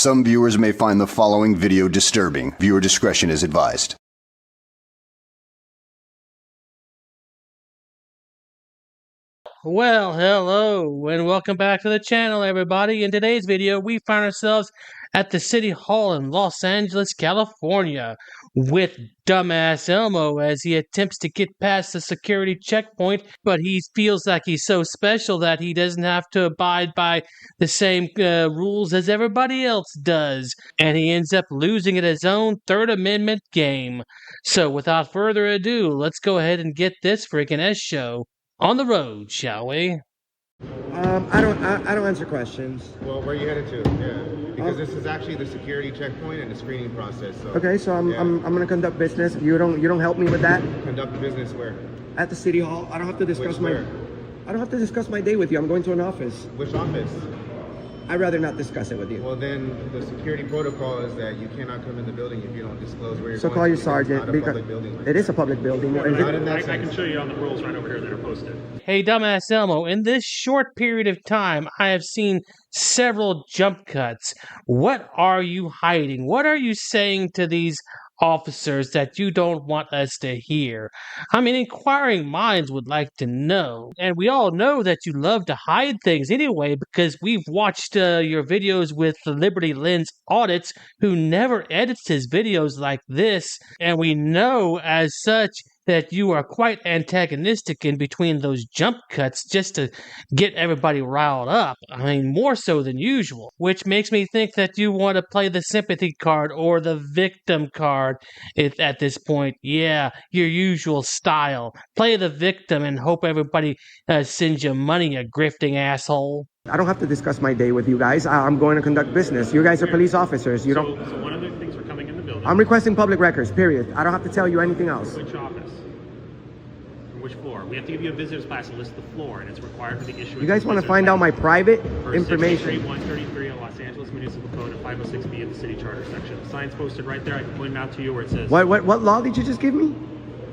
Some viewers may find the following video disturbing. Viewer discretion is advised. Well, hello and welcome back to the channel, everybody. In today's video, we find ourselves at the City Hall in Los Angeles, California, with dumbass Elmo as he attempts to get past the security checkpoint, but he feels like he's so special that he doesn't have to abide by the same rules as everybody else does, and he ends up losing at his own Third Amendment game. So, without further ado, let's go ahead and get this freaking S-show on the road, shall we? I don't answer questions. Well, where are you headed to? Yeah, because this is actually the security checkpoint and the screening process. So, okay, so I'm gonna conduct business. You don't help me with that. Conduct business where? At the City Hall. I don't have to discuss where? I don't have to discuss my day with you. I'm going to an office. Which office? I'd rather not discuss it with you. Well, then the security protocol is that you cannot come in the building if you don't disclose where you're so going. Call your to, sergeant because it's not a public building. it is a public building. I can show you on the rules right over here that are posted. Hey, dumbass Elmo, in this short period of time, I have seen several jump cuts. What are you hiding? What are you saying to these officers that you don't want us to hear? I mean, inquiring minds would like to know. And we all know that you love to hide things anyway, because we've watched your videos with the Liberty Lens Audits, who never edits his videos like this. And we know as such that you are quite antagonistic in between those jump cuts just to get everybody riled up. I mean, more so than usual, which makes me think that you want to play the sympathy card or the victim card at this point. Yeah, your usual style. Play the victim and hope everybody sends you money, you grifting asshole. I don't have to discuss my day with you guys. I'm going to conduct business. You guys are police officers. You don't. So one of the things we're coming in the building. I'm requesting public records. Period. I don't have to tell you anything else. Which office? Which floor? We have to give you a visitor's pass to list the floor, and it's required for the issuance. You guys want to find out my private information? 133 of Los Angeles Municipal Code and 506B of the City Charter section. The sign's posted right there. I can point it out to you where it says. What law did you just give me?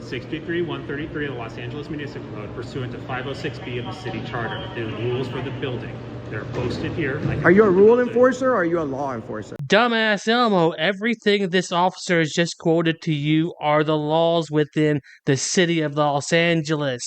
63133 of the Los Angeles Municipal Code pursuant to 506B of the City Charter. The rules for the building. They're posted here. Are you a rule enforcer or are you a law enforcer? Dumbass Elmo, everything this officer has just quoted to you are the laws within the city of Los Angeles.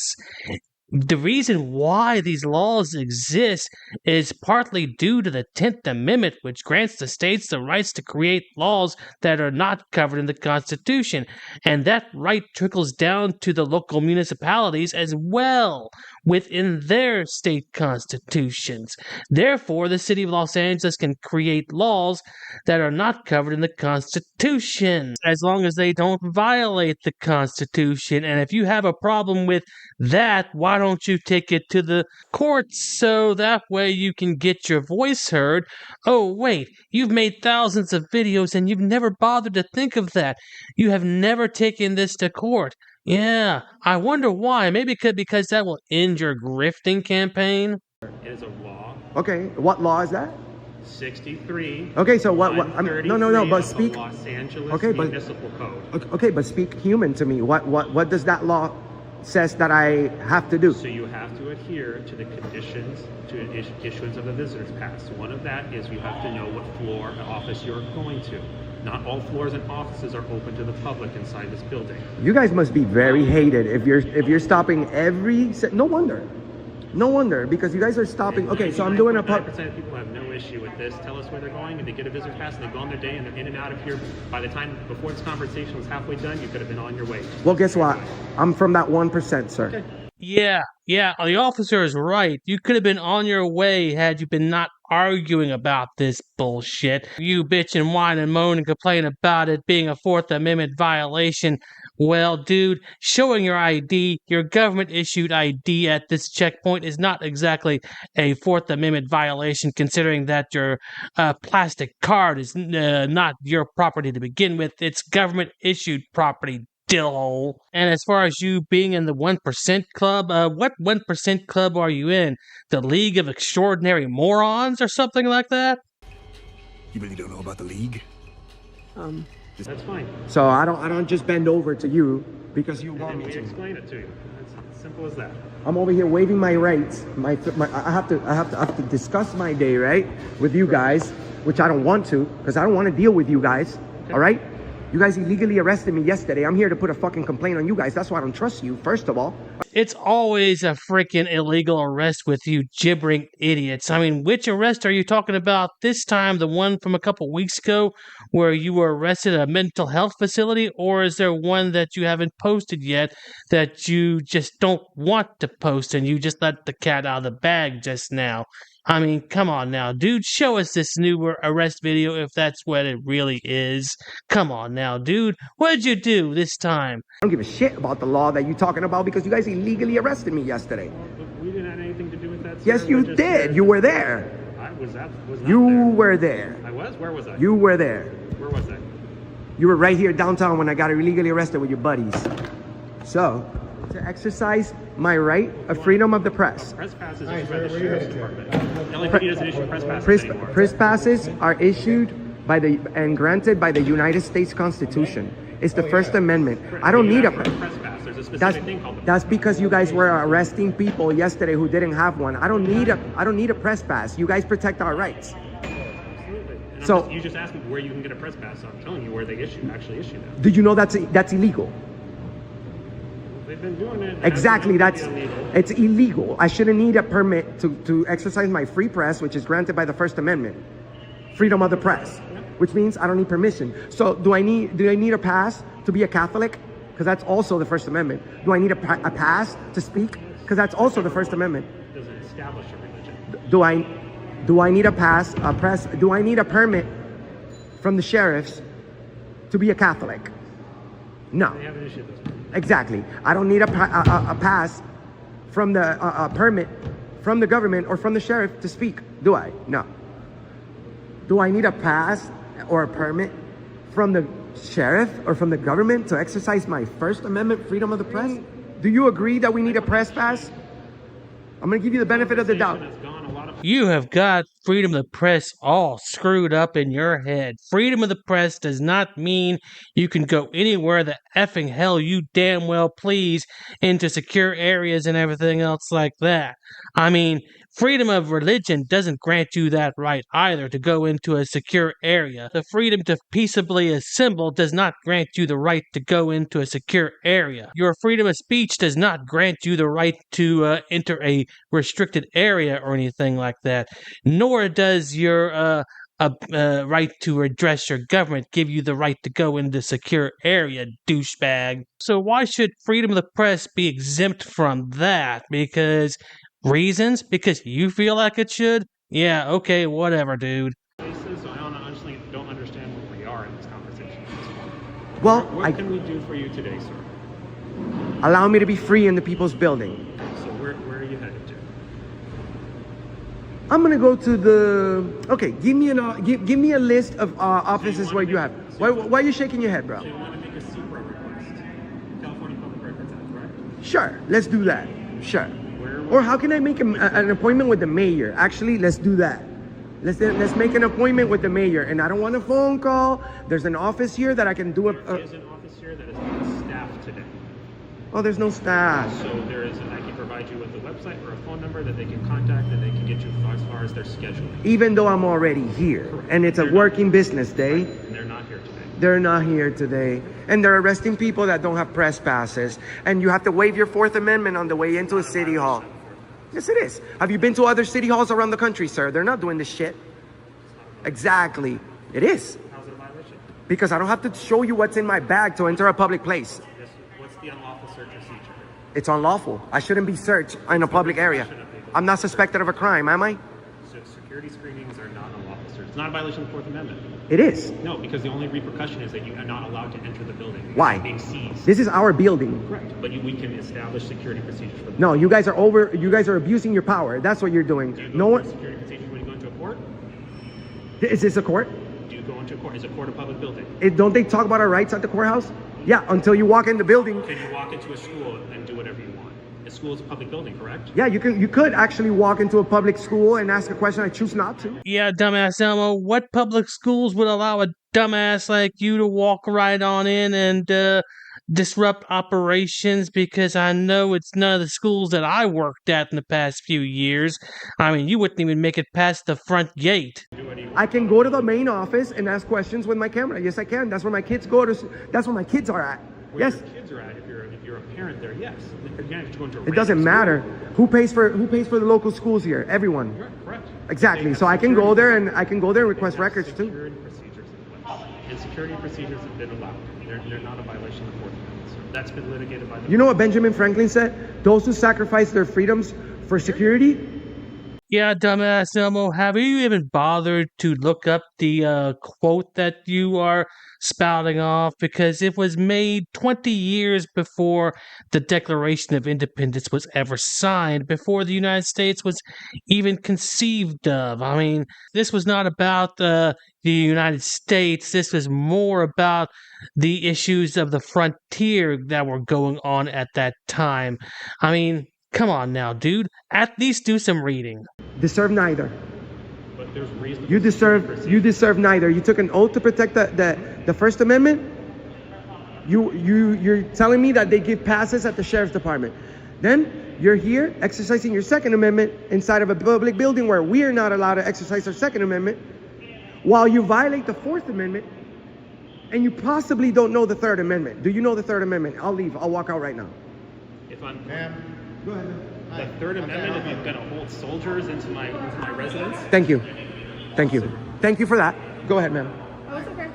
The reason why these laws exist is partly due to the 10th Amendment, which grants the states the rights to create laws that are not covered in the Constitution. And that right trickles down to the local municipalities as well within their state constitutions. Therefore, the city of Los Angeles can create laws that are not covered in the Constitution, as long as they don't violate the Constitution. And if you have a problem with that, why don't you take it to the courts so that way you can get your voice heard? Oh, wait, you've made thousands of videos and you've never bothered to think of that. You have never taken this to court. Yeah, I wonder why. Maybe because that will end your grifting campaign. It is a law. Okay, what law is that? 63. Okay, so what no, but speak. Los Angeles okay, but Municipal Code. Okay, but speak human to me. What does that law says that I have to do? So you have to adhere to the conditions to issuance of a visitor's pass. One of that is you have to know what floor and office you're going to. Not all floors and offices are open to the public inside this building. You guys must be very hated if you're stopping every. No wonder, because you guys are stopping. Okay, so I'm doing a. 99% of people have no issue with this. Tell us where they're going, and they get a visitor's pass, and they go on their day, and they're in and out of here. By the time before this conversation was halfway done, you could have been on your way. Well, guess what? I'm from that 1%, sir. Okay. Yeah, the officer is right. You could have been on your way had you been not arguing about this bullshit. You bitch and whine and moan and complain about it being a Fourth Amendment violation. Well, dude, showing your ID, your government-issued ID at this checkpoint is not exactly a Fourth Amendment violation, considering that your plastic card is not your property to begin with. It's government-issued property, dillhole. And as far as you being in the 1% club, what 1% club are you in? The League of Extraordinary Morons or something like that? You really don't know about the League? That's fine. So I don't just bend over to you because you want me We to. explain it to you. It's as simple as that. I'm over here waiving my rights. I have to discuss my day, right, with you guys. which I don't want to, because I don't want to deal with you guys. All right? You guys illegally arrested me yesterday. I'm here to put a fucking complaint on you guys. That's why I don't trust you, first of all. It's always a freaking illegal arrest with you gibbering idiots. I mean, which arrest are you talking about this time? The one from a couple weeks ago where you were arrested at a mental health facility? Or is there one that you haven't posted yet that you just don't want to post and you just let the cat out of the bag just now? I mean, come on now, dude. Show us this new arrest video if that's what it really is. Come on now, dude. What did you do this time? I don't give a shit about the law that you're talking about because you guys illegally arrested me yesterday. We didn't have anything to do with that, sir. Yes, you did. You were there. I was not You there. were there. I was? Where was I? You were there. Where was I? You were right here downtown when I got illegally arrested with your buddies. So, to exercise my right of freedom of the press. Press passes issued by the Sheriff's Department. LAPD doesn't issue press passes anymore. Press passes are issued by and granted by the United States Constitution. It's the First Amendment. I don't need a press pass. There's a specific thing called that's because you guys were arresting people yesterday who didn't have one. I don't need a press pass. You guys protect our rights. Absolutely. And So- you just asked me where you can get a press pass. So I'm telling you where they actually issue them. Did you know that's illegal? They've been doing it. Exactly, That's that's illegal. it's illegal. I shouldn't need a permit to exercise my free press, which is granted by the First Amendment, freedom of the press, which means I don't need permission. So do I need a pass to be a Catholic? Because that's also the First Amendment. Do I need a pass to speak? Because that's also the First Amendment. It doesn't establish a religion. Do I need a pass, a press? Do I need a permit from the sheriffs to be a Catholic? No. They haven't issued those. Exactly. I don't need a pass from the permit from the government or from the sheriff to speak, do I? No. Do I need a pass or a permit from the sheriff or from the government to exercise my First Amendment freedom of the press? Do you agree that we need a press pass? I'm going to give you the benefit of the doubt. That's gone a lot of. You have got freedom of the press all screwed up in your head. Freedom of the press does not mean you can go anywhere the effing hell you damn well please into secure areas and everything else like that. I mean, freedom of religion doesn't grant you that right either to go into a secure area. The freedom to peaceably assemble does not grant you the right to go into a secure area. Your freedom of speech does not grant you the right to enter a restricted area or anything like that. Nor does your right to address your government give you the right to go into secure area, douchebag. So why should freedom of the press be exempt from that? Because reasons? Because you feel like it should? Yeah, okay, whatever, dude. Places, so I honestly don't understand where we are in this conversation at this point. Well, What can we do for you today, sir? allow me to be free in the people's building. So where are you headed to? I'm gonna go to the. Okay, give me a list of offices where you have. Why are you shaking your head, bro? So you want to make a SEPRA request? California Public Records Act, correct? Sure, let's do that. Sure. Where Or how can I make an appointment with the mayor? Actually, let's do that. Let's make an appointment with the mayor. And I don't want a phone call. There's an office here that I can do there is an office here that is not staffed today. Oh, there's no staff. So there is, I can provide you with a website or a phone number that they can contact and they can get you as far as their schedule. Even though I'm already here, and it's a working business day. And they're not here today. They're not here today. And they're arresting people that don't have press passes. And you have to waive your Fourth Amendment on the way into a city hall. Yes, it is. Have you been to other city halls around the country, sir? They're not doing this shit. Exactly. It is. How's it a violation? Because I don't have to show you what's in my bag to enter a public place. Yes, what's the unlawful search procedure? It's unlawful. I shouldn't be searched in a public area. I'm not suspected of a crime, am I? So security screenings are not unlawful search. It's not a violation of the Fourth Amendment. It is. No, because the only repercussion is that you are not allowed to enter the building. Why? It's being seized. This is our building. Correct. But we can establish security procedures for the No, you guys are abusing your power. That's what you're doing. Do you No go one. through security procedures when you go into a court? Is this a court? Do you go into a court? Is a court a public building? Don't they talk about our rights at the courthouse? Yeah, until you walk in the building. Can you walk into a school and do whatever you want? A school is a public building, correct? Yeah, you could actually walk into a public school and ask a question. I choose not to. Yeah, dumbass Elmo, what public schools would allow a dumbass like you to walk right on in and disrupt operations because I know it's none of the schools that I worked at in the past few years. I mean, you wouldn't even make it past the front gate. I can go to the main office and ask questions with my camera. Yes, I can. That's where my kids go to. That's where my kids are at. Where Yes. your kids are at, if you're a parent there, yes. Again, if you're going to a It doesn't random matter who pays for the local schools here. Everyone. school, correct. Exactly. They have So I can go security- there and request they have records too. security procedures in place. And security procedures have been allowed. They're not a violation of the Fourth Amendment. So that's been litigated by the. You know what Benjamin Franklin said? Those who sacrifice their freedoms for security. Yeah, dumbass Elmo, have you even bothered to look up the quote that you are spouting off? Because it was made 20 years before the Declaration of Independence was ever signed, before the United States was even conceived of. I mean, this was not about the United States. This was more about the issues of the frontier that were going on at that time. I mean, come on now, dude. At least do some reading. Deserve neither. But there's reasonable You security deserve procedures. neither. You took an oath to protect the First Amendment. You're telling me that they give passes at the sheriff's department. Then you're here exercising your Second Amendment inside of a public building where we are not allowed to exercise our Second Amendment, while you violate the Fourth Amendment, and you possibly don't know the Third Amendment. Do you know the Third Amendment? I'll leave. I'll walk out right now. If I'm Ma'am. Go ahead. the Third Amendment, if you're going to hold soldiers into my residence. Thank you. Thank you. Thank you for that. Go ahead, ma'am. Oh, it's okay.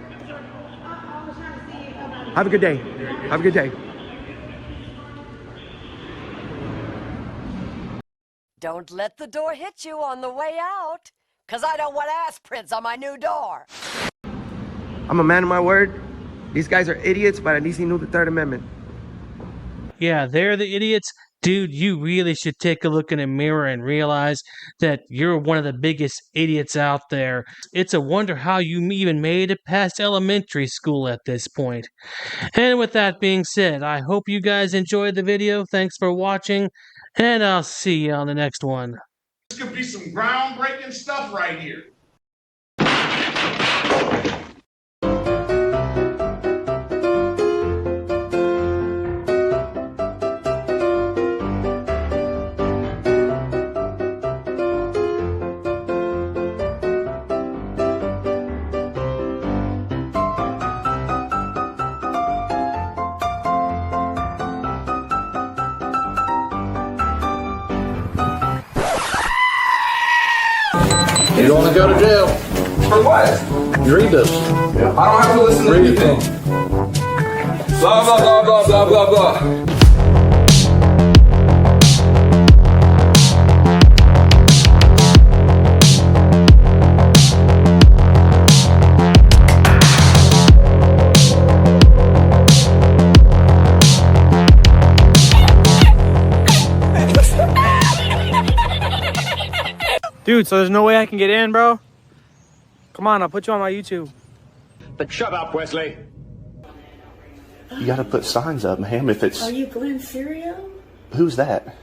I was trying to see about. Have a good day. Have a good day. Don't let the door hit you on the way out, 'cause I don't want ass prints on my new door. I'm a man of my word. These guys are idiots, but at least he knew the Third Amendment. Yeah, they're the idiots. Dude, you really should take a look in a mirror and realize that you're one of the biggest idiots out there. It's a wonder how you even made it past elementary school at this point. And with that being said, I hope you guys enjoyed the video. Thanks for watching, and I'll see you on the next one. This could be some groundbreaking stuff right here. You don't want to go to jail. For what? You read this. I don't have to listen to Read it. anything. Blah, blah, blah, blah, blah, blah, blah. Dude, so there's no way I can get in, bro? Come on, I'll put you on my YouTube. But shut up, Wesley. You gotta put signs up, ma'am, if it's... Are you Glenn Serio? Who's that?